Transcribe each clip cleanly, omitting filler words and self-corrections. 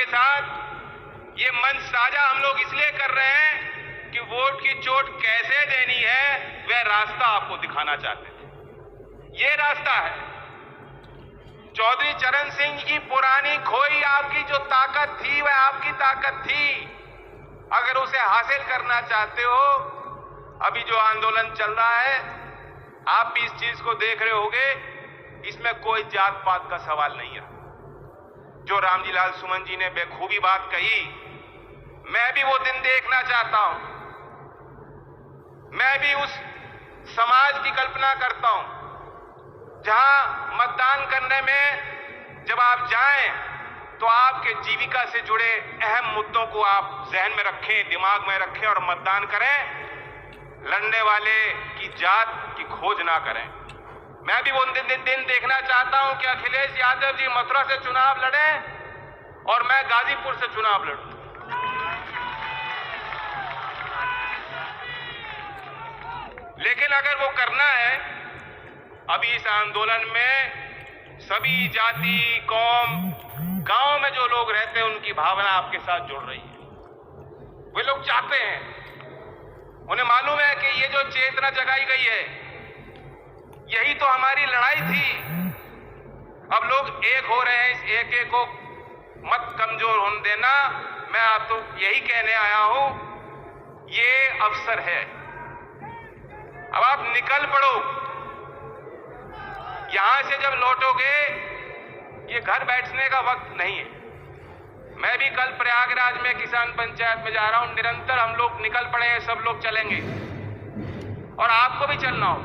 के साथ ये मंच साझा हम लोग इसलिए कर रहे हैं कि वोट की चोट कैसे देनी है वह रास्ता आपको दिखाना चाहते थे। ये रास्ता है। चौधरी चरण सिंह की पुरानी खोई आपकी जो ताकत थी वह आपकी ताकत थी। अगर उसे हासिल करना चाहते हो, अभी जो आंदोलन चल रहा है आप भी इस चीज को देख रहे होंगे, इसमें कोई जात पात का सवाल नहीं है। जो रामजी लाल सुमन जी ने बेखूबी बात कही, मैं भी वो दिन देखना चाहता हूं। मैं भी उस समाज की कल्पना करता हूं जहां मतदान करने में जब आप जाएं तो आपके जीविका से जुड़े अहम मुद्दों को आप जहन में रखें, दिमाग में रखें और मतदान करें। लड़ने वाले की जात की खोज ना करें। मैं भी वो दिन देखना चाहता हूं कि अखिलेश यादव जी मथुरा से चुनाव लड़ें और मैं गाजीपुर से चुनाव लड़ूं। लेकिन अगर वो करना है, अभी इस आंदोलन में सभी जाति कौम गांव में जो लोग रहते हैं उनकी भावना आपके साथ जुड़ रही है। वे लोग चाहते हैं, उन्हें मालूम है कि ये जो चेतना जगाई गई है यही तो हमारी लड़ाई थी। अब लोग एक हो रहे हैं, इस एक को मत कमजोर होने देना। मैं आपको यही कहने आया हूं, ये अवसर है। अब आप निकल पड़ो। यहां से जब लौटोगे ये घर बैठने का वक्त नहीं है। मैं भी कल प्रयागराज में किसान पंचायत में जा रहा हूं। निरंतर हम लोग निकल पड़े हैं, सब लोग चलेंगे और आपको भी चलना हो।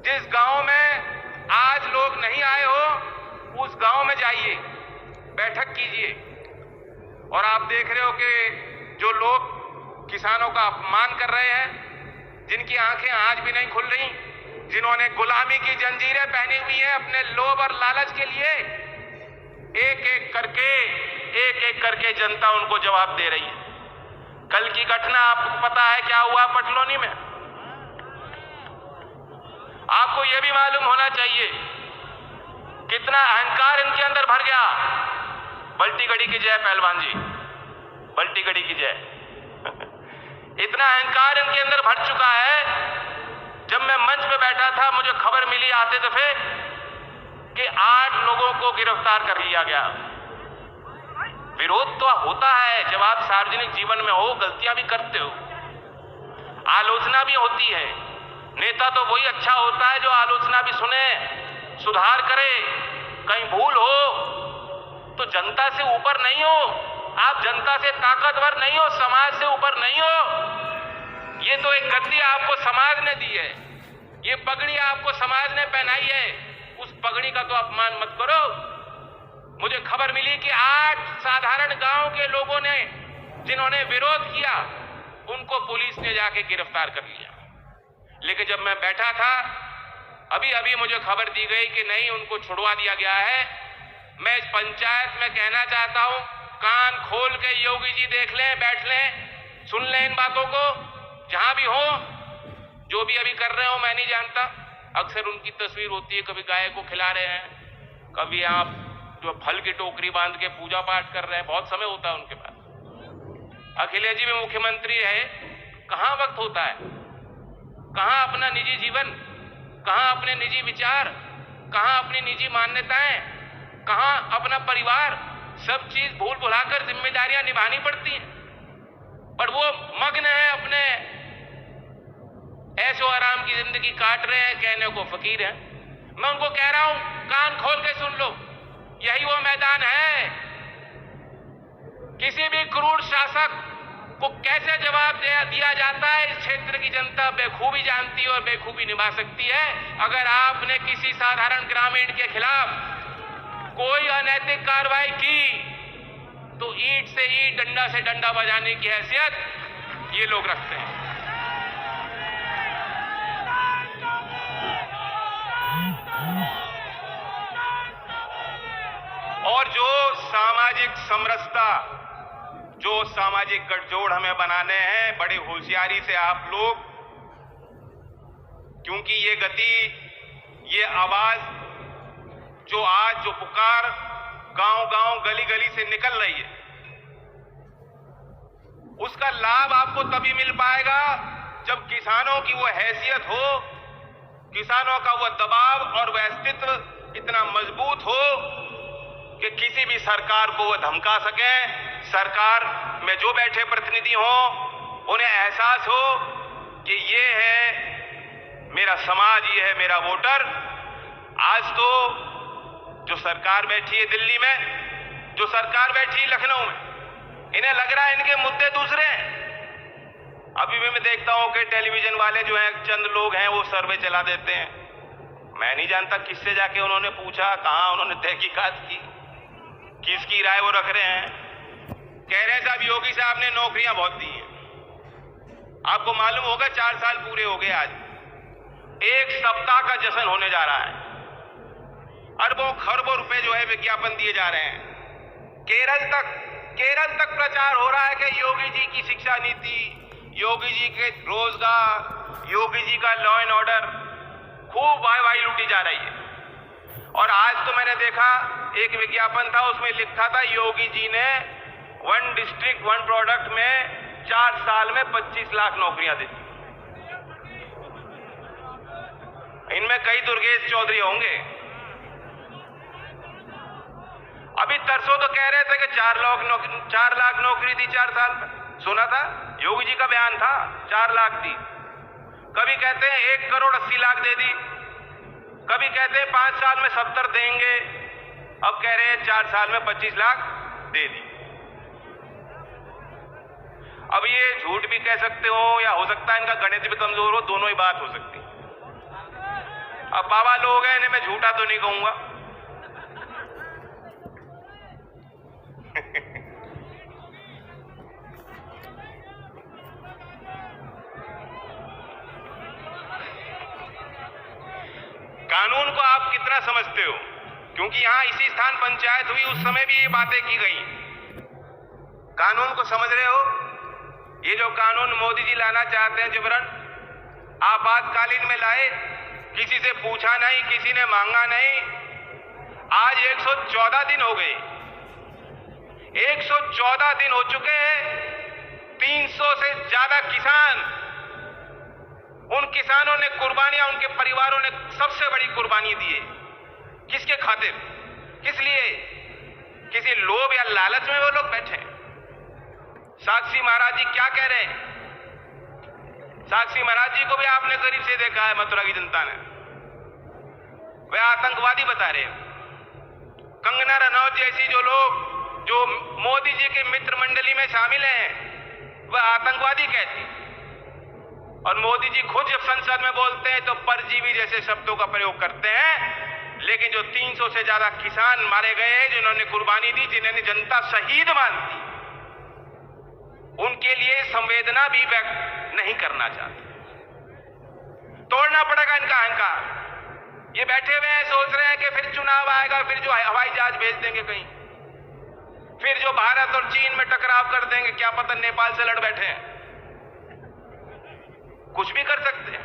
जिस गांव में आज लोग नहीं आए हो उस गांव में जाइए, बैठक कीजिए। और आप देख रहे हो कि जो लोग किसानों का अपमान कर रहे हैं, जिनकी आंखें आज भी नहीं खुल रही, जिन्होंने गुलामी की जंजीरें पहनी हुई हैं अपने लोभ और लालच के लिए, एक एक करके जनता उनको जवाब दे रही है। कल की घटना आपको पता है क्या हुआ पटलौनी में? आपको यह भी मालूम होना चाहिए कितना अहंकार इनके अंदर भर गया। बल्टी गड़ी की जय पहलवान जी, बल्टी गड़ी की जय। इतना अहंकार इनके अंदर भर चुका है। जब मैं मंच पे बैठा था मुझे खबर मिली आते दफे कि 8 लोगों को गिरफ्तार कर लिया गया। विरोध तो होता है, जब आप सार्वजनिक जीवन में हो गलतियां भी करते हो, आलोचना भी होती है। नेता तो वही अच्छा होता है जो आलोचना भी सुने, सुधार करे। कहीं भूल हो तो जनता से ऊपर नहीं हो, आप जनता से ताकतवर नहीं हो, समाज से ऊपर नहीं हो। ये तो एक गद्दी आपको समाज ने दी है, ये पगड़ी आपको समाज ने पहनाई है, उस पगड़ी का तो अपमान मत करो। मुझे खबर मिली कि 8 साधारण गांव के लोगों ने जिन्होंने विरोध किया उनको पुलिस ने जाके गिरफ्तार कर लिया। लेकिन जब मैं बैठा था अभी मुझे खबर दी गई कि नहीं, उनको छुड़वा दिया गया है। मैं इस पंचायत में कहना चाहता हूं, कान खोल के योगी जी देख लें, बैठ लें, सुन लें इन बातों को। जहां भी हो, जो भी अभी कर रहे हो मैं नहीं जानता। अक्सर उनकी तस्वीर होती है, कभी गाय को खिला रहे हैं, कभी आप जो फल की टोकरी बांध के पूजा पाठ कर रहे हैं, बहुत समय होता है उनके पास। अखिलेश जी भी मुख्यमंत्री है, कहां वक्त होता है, कहां अपना निजी जीवन, कहां अपने निजी विचार, कहां अपनी निजी मान्यताएं, कहां अपना परिवार, सब चीज भूल भुलाकर जिम्मेदारियां निभानी पड़ती हैं। पर वो मग्न है अपने ऐशो आराम की जिंदगी काट रहे हैं, कहने को फकीर है। मैं उनको कह रहा हूं, कान खोल के सुन लो, यही वो मैदान है। किसी भी क्रूर शासक को कैसे जवाब दिया जाता है, इस क्षेत्र की जनता बेखूबी जानती है और बेखूबी निभा सकती है। अगर आपने किसी साधारण ग्रामीण के खिलाफ कोई अनैतिक कार्रवाई की तो ईंट से ईंट, डंडा से डंडा बजाने की हैसियत ये लोग रखते हैं। और जो सामाजिक समरसता, जो सामाजिक गठजोड़ हमें बनाने हैं, बड़ी होशियारी से आप लोग, क्योंकि ये गति, ये आवाज, जो आज जो पुकार गांव-गांव, गली-गली से निकल रही है, उसका लाभ आपको तभी मिल पाएगा जब किसानों की वो हैसियत हो, किसानों का वो दबाव और वह अस्तित्व इतना मजबूत हो कि किसी भी सरकार को वो धमका सके। सरकार में जो बैठे प्रतिनिधि हो उन्हें एहसास हो कि ये है मेरा समाज, ये है मेरा वोटर। आज तो जो सरकार बैठी है दिल्ली में, जो सरकार बैठी है लखनऊ में, इन्हें लग रहा है इनके मुद्दे दूसरे हैं। अभी भी मैं देखता हूं कि टेलीविजन वाले जो हैं, चंद लोग हैं, वो सर्वे चला देते हैं। मैं नहीं जानता किससे जाके उन्होंने पूछा, कहां उन्होंने तहकीकात की, किसकी राय वो रख रहे हैं। कह रहे हैं साहब योगी साहब ने नौकरियां बहुत दी हैं। आपको मालूम होगा 4 साल पूरे हो गए आज, 1 सप्ताह का जश्न होने जा रहा है। अरबों खरबों रुपए जो है विज्ञापन दिए जा रहे हैं। केरल तक प्रचार हो रहा है कि योगी जी की शिक्षा नीति, योगी जी के रोजगार, योगी जी का लॉ एंड ऑर्डर, खूब वाहवाही लूटी जा रही है। और आज तो मैंने देखा एक विज्ञापन था, उसमें लिखा था योगी जी ने 1 डिस्ट्रिक्ट 1 प्रोडक्ट में 4 साल में 25 लाख नौकरियां दी। इनमें कई दुर्गेश चौधरी होंगे। अभी तरसों तो कह रहे थे कि 4 लाख नौकरी दी 4 साल में, सुना था, योगी जी का बयान था 4 लाख दी। कभी कहते हैं 1 करोड़ 80 लाख दे दी, कभी कहते हैं 5 साल में 70 देंगे, अब कह रहे हैं 4 साल में 25 लाख दे दी। अब ये झूठ भी कह सकते हो, या हो सकता है इनका गणित भी कमजोर हो, दोनों ही बात हो सकती है। अब बाबा लोग हैं, इन्हें मैं झूठा तो नहीं कहूंगा। कानून को आप कितना समझते हो? क्योंकि यहां इसी स्थान पंचायत हुई, उस समय भी ये बातें की गई। कानून को समझ रहे हो? ये जो कानून मोदी जी लाना चाहते हैं जबरन, आपातकालीन में लाए, किसी से पूछा नहीं, किसी ने मांगा नहीं। आज 114 दिन हो गए, 114 दिन हो चुके हैं। 300 से ज्यादा किसान, उन किसानों ने कुर्बानियां, उनके परिवारों ने सबसे बड़ी कुर्बानी दी है। किसके खातिर, किस लिए? किसी लोभ या लालच में वो लोग बैठे हैं। साक्षी महाराज जी क्या कह रहे हैं? साक्षी महाराज जी को भी आपने करीब से देखा है, मथुरा की जनता ने। वे आतंकवादी बता रहे हैं। कंगना रनौत जैसी जो लोग जो मोदी जी के मित्र मंडली में शामिल हैं, वह आतंकवादी कहती। और मोदी जी खुद जब संसद में बोलते हैं तो परजीवी जैसे शब्दों का प्रयोग करते हैं। लेकिन जो 300 से ज्यादा किसान मारे गए, जिन्होंने कुर्बानी दी, जिन्होंने जनता शहीद मान दी, उनके लिए संवेदना भी व्यक्त नहीं करना चाहते। तोड़ना पड़ेगा इनका अहंकार। ये बैठे हुए हैं, सोच रहे हैं कि फिर चुनाव आएगा, फिर जो हवाई जहाज भेज देंगे कहीं, फिर जो भारत और चीन में टकराव कर देंगे, क्या पता नेपाल से लड़ बैठे हैं। कुछ भी कर सकते हैं।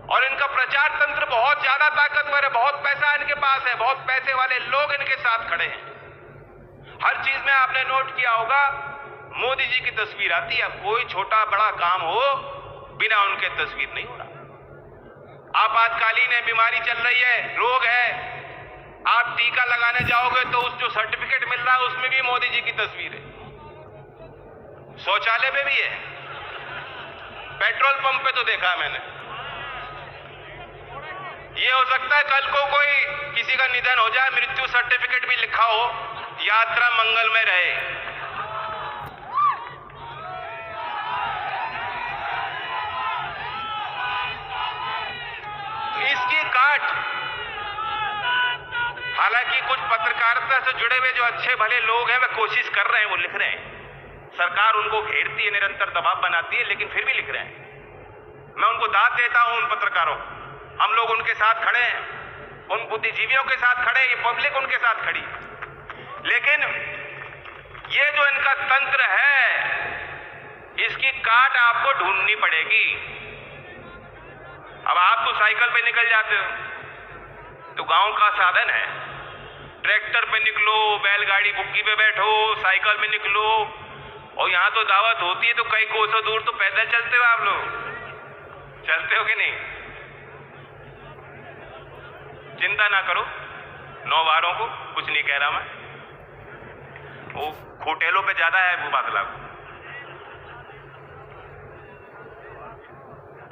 और इनका प्रचार तंत्र बहुत ज्यादा ताकतवर है, बहुत पैसा इनके पास है, बहुत पैसे वाले लोग इनके साथ खड़े हैं। हर चीज में आपने नोट किया होगा, मोदी जी की तस्वीर आती है। कोई छोटा बड़ा काम हो, बिना उनके तस्वीर नहीं हो रहा। आपातकालीन है, बीमारी चल रही है, रोग है, आप टीका लगाने जाओगे तो उस जो सर्टिफिकेट मिल रहा है उसमें भी मोदी जी की तस्वीर है। शौचालय में भी है, पेट्रोल पंप पे तो देखा है मैंने। ये हो सकता है कल को कोई किसी का निधन हो जाए, मृत्यु सर्टिफिकेट भी लिखा हो, यात्रा मंगलमय रहे। इसकी काट, हालांकि कुछ पत्रकारिता से जुड़े हुए जो अच्छे भले लोग हैं, वे कोशिश कर रहे हैं, वो लिख रहे हैं। सरकार उनको घेरती है, निरंतर दबाव बनाती है, लेकिन फिर भी लिख रहे हैं। मैं उनको दाद देता हूं, उन पत्रकारों, हम लोग उनके साथ खड़े हैं, उन बुद्धिजीवियों के साथ खड़े, ये पब्लिक उनके साथ खड़ी। लेकिन ये जो इनका तंत्र है, इसकी काट आपको ढूंढनी पड़ेगी। अब आप तो साइकिल पे निकल जाते हो, तो गांव का साधन है, ट्रैक्टर पे निकलो, बैलगाड़ी बुग्गी पे बैठो, साइकिल में निकलो, और यहाँ तो दावत होती है तो कई कोसों दूर तो पैदल चलते हो आप लोग, चलते हो कि नहीं? चिंता ना करो, 9 वारों को कुछ नहीं कह रहा मैं, वो खोटेलों पे ज्यादा है वो बात लागू।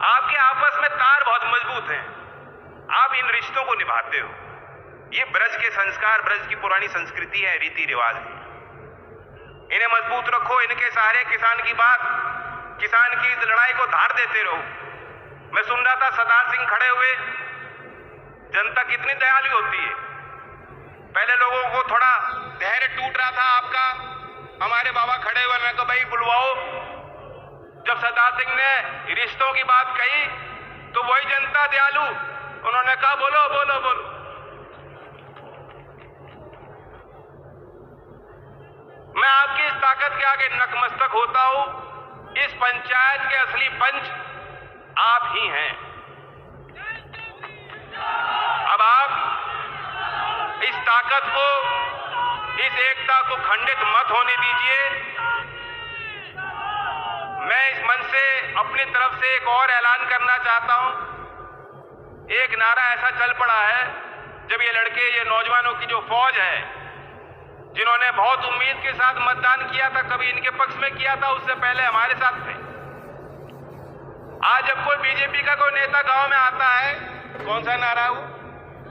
आपके आपस में तार बहुत मजबूत हैं, आप इन रिश्तों को निभाते हो। ये ब्रज के संस्कार, ब्रज की पुरानी संस्कृति है, रीति रिवाज है, इन्हें मजबूत रखो। इनके सहारे किसान की बात, किसान की लड़ाई को धार देते रहो। मैं सुन रहा था सरदार सिंह खड़े हुए, जनता कितनी दयालु होती है। पहले लोगों को थोड़ा धैर्य टूट रहा था आपका, हमारे बाबा खड़े हुए, मैं कहा भाई बुलवाओ। जब सरदार सिंह ने रिश्तों की बात कही तो वही जनता दयालु, उन्होंने कहा बोलो बोलो बोलो। मैं आपकी इस ताकत के आगे नतमस्तक होता हूं। इस पंचायत के असली पंच आप ही हैं। अब आप इस ताकत को, इस एकता को खंडित मत होने दीजिए। मैं इस मंच से अपनी तरफ से एक और ऐलान करना चाहता हूं। एक नारा ऐसा चल पड़ा है, जब ये लड़के, ये नौजवानों की जो फौज है, जिन्होंने बहुत उम्मीद के साथ मतदान किया था, कभी इनके पक्ष में किया था, उससे पहले हमारे साथ थे। आज जब कोई बीजेपी का कोई नेता गांव में आता है, कौन सा नारा वो?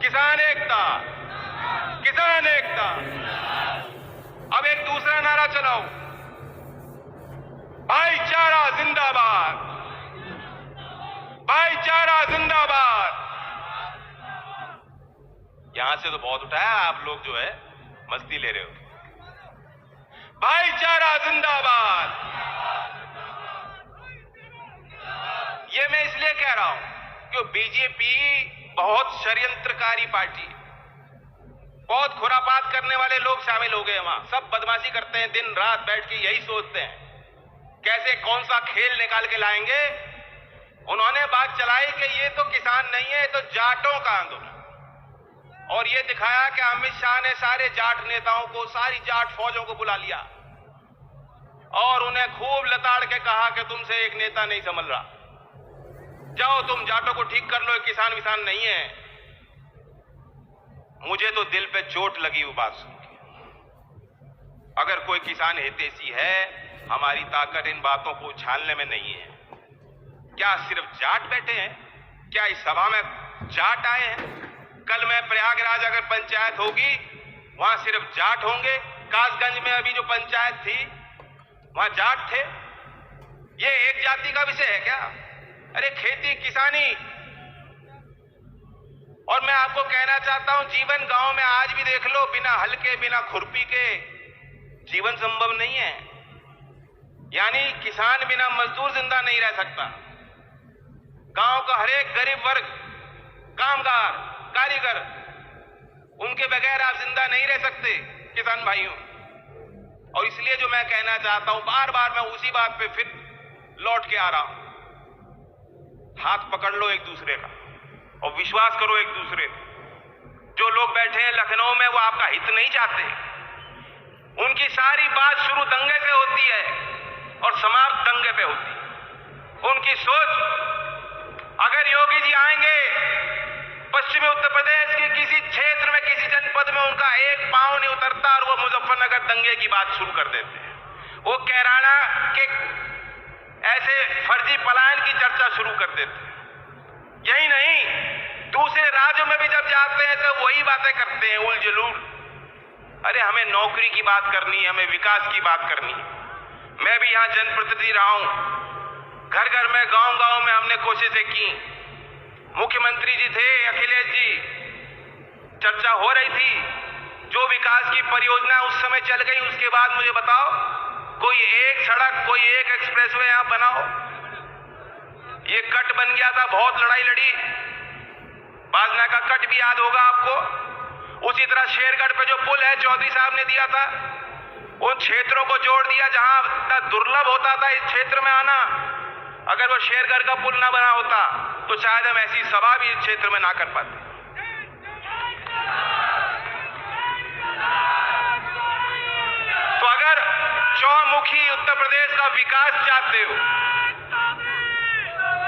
किसान एकता, किसान एकता। अब एक दूसरा नारा चलाओ, भाईचारा जिंदाबाद, भाईचारा जिंदाबाद। यहां से तो बहुत उठाया आप लोग, जो है मस्ती ले रहे हो। भाईचारा जिंदाबाद। ये मैं इसलिए कह रहा हूं कि बीजेपी बहुत षड्यंत्रकारी पार्टी, बहुत खुरापात करने वाले लोग शामिल हो गए वहां। सब बदमाशी करते हैं, दिन रात बैठ के यही सोचते हैं कैसे कौन सा खेल निकाल के लाएंगे। उन्होंने बात चलाई कि ये तो किसान नहीं है, ये तो जाटों का आंदोलन, और ये दिखाया कि अमित शाह ने सारे जाट नेताओं को, सारी जाट फौजों को बुला लिया और उन्हें खूब लताड़ के कहा कि तुमसे एक नेता नहीं संभल रहा, जाओ तुम जाटों को ठीक कर लो, किसान विसान नहीं है। मुझे तो दिल पे चोट लगी वो बात सुन के। अगर कोई किसान हितैषी है, हमारी ताकत इन बातों को उछालने में नहीं है। क्या सिर्फ जाट बैठे हैं? क्या इस सभा में जाट आए हैं? कल मैं प्रयागराज अगर पंचायत होगी, वहां सिर्फ जाट होंगे। कासगंज में अभी जो पंचायत थी, वहां जाट थे। ये एक जाति का विषय है क्या? अरे खेती किसानी। और मैं आपको कहना चाहता हूं, जीवन गांव में आज भी देख लो, बिना हल के, बिना खुरपी के जीवन संभव नहीं है। यानी किसान बिना मजदूर जिंदा नहीं रह सकता। गांव का हर एक गरीब वर्ग, कामगार, कारीगर, उनके बगैर आप जिंदा नहीं रह सकते किसान भाइयों। और इसलिए जो मैं कहना चाहता हूं, बार बार मैं उसी बात पे फिर लौट के आ रहा हूं, हाथ पकड़ लो एक दूसरे का और विश्वास करो एक दूसरे पे। जो लोग बैठे हैं लखनऊ में, वो आपका हित नहीं चाहते। उनकी सारी बात शुरू दंगे से होती है और समाप्त दंगे पे होती है। उनकी सोच, अगर योगी जी आएंगे पश्चिमी उत्तर प्रदेश के किसी क्षेत्र में, किसी जनपद में, उनका एक पांव नहीं उतरता और वो मुजफ्फरनगर दंगे की बात शुरू कर देते हैं। वो कैराना के ऐसे फर्जी पलायन की चर्चा शुरू कर देते हैं। यही नहीं, दूसरे राज्यों में भी जब जाते हैं तो वही बातें करते हैं, उल जलूल। अरे हमें नौकरी की बात करनी है, हमें विकास की बात करनी है। मैं भी यहां जनप्रतिनिधि रहा हूं, घर घर में, गांव गांव में हमने कोशिशें की। मुख्यमंत्री जी थे अखिलेश जी, चर्चा हो रही थी। जो विकास की परियोजना उस समय चल गई, उसके बाद मुझे बताओ, कोई एक सड़क, कोई एक एक्सप्रेसवे यहां बनाओ। ये कट बन गया था, बहुत लड़ाई लड़ी, बाजना का कट भी याद होगा आपको। उसी तरह शेरगढ़ पे जो पुल है, चौधरी साहब ने दिया था, उन क्षेत्रों को जोड़ दिया जहां दुर्लभ होता था इस क्षेत्र में आना। अगर वो शेरगढ़ का पुल ना बना होता तो शायद हम ऐसी सभा भी इस क्षेत्र में ना कर पाते। चौमुखी उत्तर प्रदेश का विकास चाहते हो,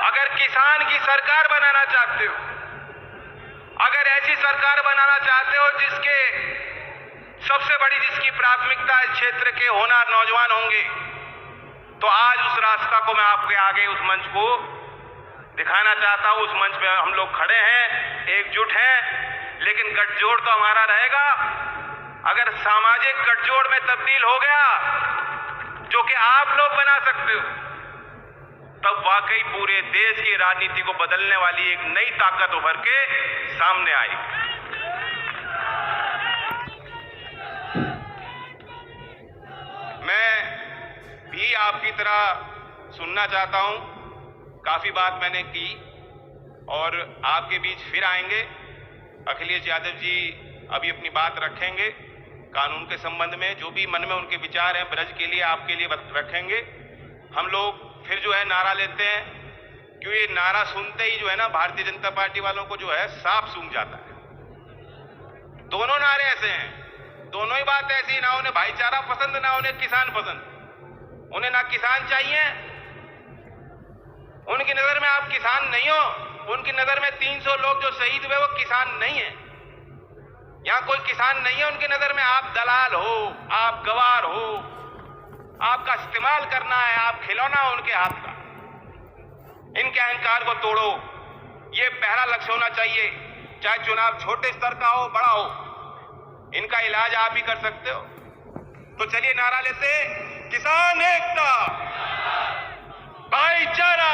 अगर किसान की सरकार बनाना चाहते हो, अगर ऐसी सरकार बनाना चाहते हो जिसके सबसे बड़ी जिसकी प्राथमिकता इस क्षेत्र के होनहार नौजवान होंगे, तो आज उस रास्ता को मैं आपके आगे उस मंच को दिखाना चाहता हूं। उस मंच पे हम लोग खड़े हैं, एकजुट हैं, लेकिन गठजोड़ तो हमारा रहेगा। अगर सामाजिक गठजोड़ में तब्दील हो गया, जो कि आप लोग बना सकते हो, तब वाकई पूरे देश की राजनीति को बदलने वाली एक नई ताकत उभर के सामने आएगी। मैं भी आपकी तरह सुनना चाहता हूं। काफी बात मैंने की और आपके बीच फिर आएंगे। अखिलेश यादव जी अभी अपनी बात रखेंगे कानून के संबंध में, जो भी मन में उनके विचार हैं ब्रज के लिए, आपके लिए रखेंगे। हम लोग फिर जो है नारा लेते हैं, क्योंकि ये नारा सुनते ही जो है ना भारतीय जनता पार्टी वालों को जो है सांप सूंघ जाता है। दोनों नारे ऐसे हैं, दोनों ही बात ऐसी, ना उन्हें भाईचारा पसंद ना उन्हें किसान पसंद। उन्हें ना किसान चाहिए, उनकी नजर में आप किसान नहीं हो, उनकी नजर में 300 लोग जो शहीद हुए वो किसान नहीं है। यहां कोई किसान नहीं है उनकी नजर में। आप दलाल हो, आप गवार हो, आपका इस्तेमाल करना है, आप खिलौना हो उनके हाथ का। इनके अहंकार को तोड़ो, ये पहला लक्ष्य होना चाहिए, चाहे चुनाव छोटे स्तर का हो बड़ा हो। इनका इलाज आप ही कर सकते हो। तो चलिए नारा लेते, किसान एकता, भाईचारा,